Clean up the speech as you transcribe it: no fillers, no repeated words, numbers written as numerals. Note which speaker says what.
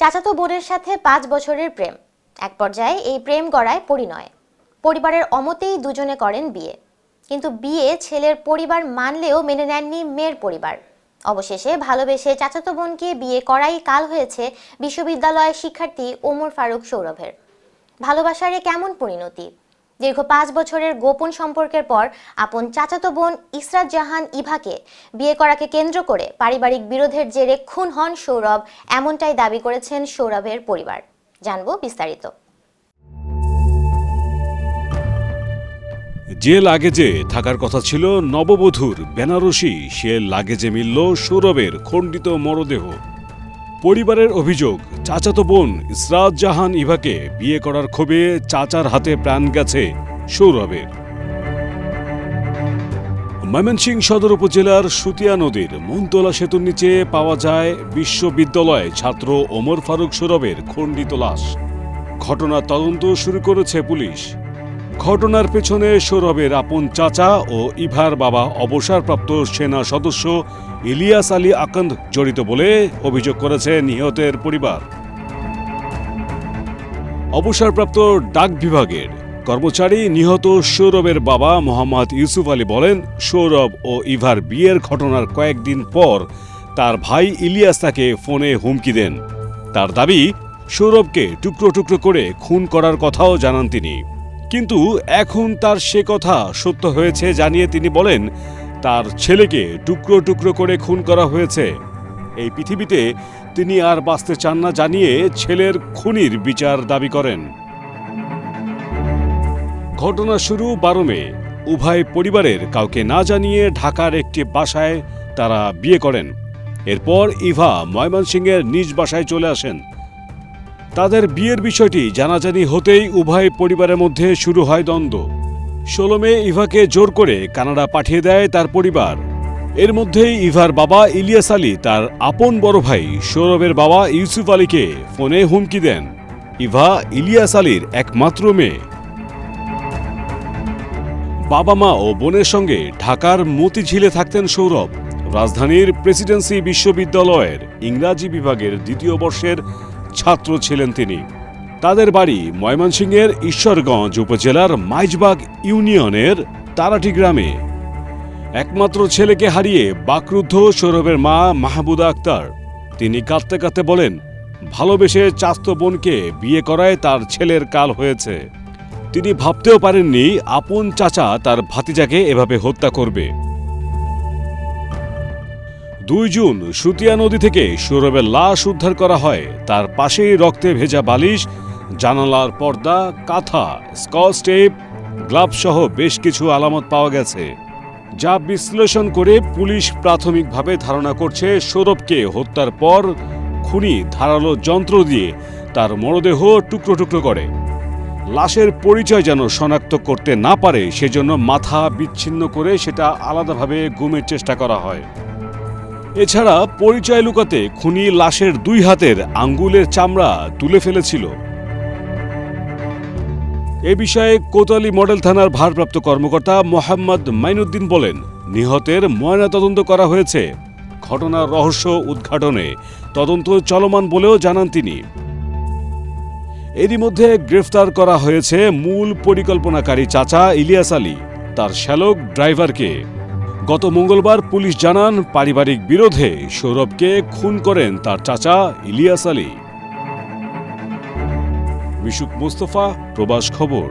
Speaker 1: চাচাতো বোনের সাথে 5 বছরের প্রেম। এক পর্যায়ে এই প্রেম গড়ায় পরিণয়ে। পরিবারের অমতেই দুজনে করেন বিয়ে। কিন্তু বিয়ে ছেলের পরিবার মানলেও মেনে নেননি মেয়ের পরিবার। অবশেষে ভালোবেসে চাচাতো বোনকে বিয়ে করাই কাল হয়েছে বিশ্ববিদ্যালয়ের শিক্ষার্থী ওমর ফারুক সৌরভের। ভালোবাসার এ কেমন পরিণতি? দীর্ঘ 5 বছরের গোপন সম্পর্কের পর আপন চাচাতো বোন ইসরাত জাহান ইভাকে বিয়ে করাকে কেন্দ্র করে পারিবারিক বিরোধের জেরে খুন হন সৌরভ, এমনটাই দাবি করেছেন সৌরভের পরিবার। জানবো বিস্তারিত।
Speaker 2: যে লাগেজে থাকার কথা ছিল নববধূর বেনারসি, সে লাগেজে মিলল সৌরভের খণ্ডিত মরদেহ। পরিবারের অভিযোগ, চাচাতো বোন ইসরাত জাহান ইভাকে বিয়ে করার ক্ষোভে চাচার হাতে প্রাণ গেছে সৌরভের। ময়মনসিংহ সদর উপজেলার সুতিয়া নদীর মনতলা সেতুর নিচে পাওয়া যায় বিশ্ববিদ্যালয় ছাত্র ওমর ফারুক সৌরভের খণ্ডিত লাশ। ঘটনার তদন্ত শুরু করেছে পুলিশ। ঘটনার পেছনে সৌরভের আপন চাচা ও ইভার বাবা অবসরপ্রাপ্ত সেনা সদস্য ইলিয়াস আলী আকন্দ জড়িত বলে অভিযোগ করেছে নিহতের পরিবার। অবসরপ্রাপ্ত ডাক বিভাগের কর্মচারী নিহত সৌরভের বাবা মোহাম্মদ ইউসুফ আলী বলেন, সৌরভ ও ইভার বিয়ের ঘটনার কয়েকদিন পর তার ভাই ইলিয়াস তাকে ফোনে হুমকি দেন। তার দাবি, সৌরভকে টুকরো টুকরো করে খুন করার কথাও জানান তিনি। কিন্তু এখন তার সে কথা সত্য হয়েছে জানিয়ে তিনি বলেন, তার ছেলেকে টুকরো টুকরো করে খুন করা হয়েছে। এই পৃথিবীতে তিনি আর বাঁচতে চান না জানিয়ে ছেলের খুনির বিচার দাবি করেন। ঘটনা শুরু 12 মে। উভয় পরিবারের কাউকে না জানিয়ে ঢাকার একটি বাসায় তারা বিয়ে করেন। এরপর ইভা ময়মনসিংহের নিজ বাসায় চলে আসেন। তাদের বিয়ের বিষয়টি জানাজানি হতেই উভয় পরিবারের মধ্যে শুরু হয় দ্বন্দ্ব। 16 মে ইভাকে জোর করে কানাডা পাঠিয়ে দেয় তার পরিবার। এর মধ্যেই ইভার বাবা ইলিয়াস আলী তার আপন বড় ভাই সৌরভের বাবা ইউসুফ আলীকে ফোনে হুমকি দেন। ইভা ইলিয়াস আলীর একমাত্র মেয়ে। বাবা মা ও বোনের সঙ্গে ঢাকার মতিঝিলে থাকতেন সৌরভ। রাজধানীর প্রেসিডেন্সি বিশ্ববিদ্যালয়ের ইংরাজি বিভাগের 2য় বর্ষের ছাত্র ছিলেন তিনি। তাদের বাড়ি ময়মনসিংহের ঈশ্বরগঞ্জ উপজেলার মাইজবাগ ইউনিয়নের তারাটি গ্রামে। একমাত্র ছেলেকে হারিয়ে বাকরুদ্ধ সৌরভের মা মাহবুদা আক্তার। তিনি কাঁদতে কাঁদতে বলেন, ভালোবেসে চাচাতো বোনকে বিয়ে করায় তার ছেলের কাল হয়েছে। তিনি ভাবতেও পারেননি আপন চাচা তার ভাতিজাকে এভাবে হত্যা করবে। 2 জুন সুতিয়া নদী থেকে সৌরভের লাশ উদ্ধার করা হয়। তার পাশেই রক্তে ভেজা বালিশ, জানালার পর্দা, কাঁথা, স্কচ টেপ, গ্লাভস সহ বেশ কিছু আলামত পাওয়া গেছে, যা বিশ্লেষণ করে পুলিশ প্রাথমিকভাবে ধারণা করছে সৌরভকে হত্যার পর খুনি ধারালো যন্ত্র দিয়ে তার মরদেহ টুকরো টুকরো করে। লাশের পরিচয় যেন শনাক্ত করতে না পারে সেজন্য মাথা বিচ্ছিন্ন করে সেটা আলাদাভাবে গুমের চেষ্টা করা হয়। এছাড়া পরিচয় লুকাতে খুনি লাশের 2 হাতের আঙ্গুলের চামড়া তুলে ফেলেছিল। এ বিষয়ে কোতোয়ালি মডেল থানার ভারপ্রাপ্ত কর্মকর্তা মোহাম্মদ মাইনুদ্দিন বলেন, নিহতের ময়নাতদন্ত করা হয়েছে। ঘটনার রহস্য উদ্ঘাটনে তদন্ত চলমান বলেও জানান তিনি। এরই মধ্যে গ্রেফতার করা হয়েছে মূল পরিকল্পনাকারী চাচা ইলিয়াস আলী, তার শ্যালক ড্রাইভারকে। গত মঙ্গলবার পুলিশ জানান, পারিবারিক বিরোধে সৌরভকে খুন করেন তার চাচা ইলিয়াস আলী। মিশুক মুস্তফা, প্রবাস খবর।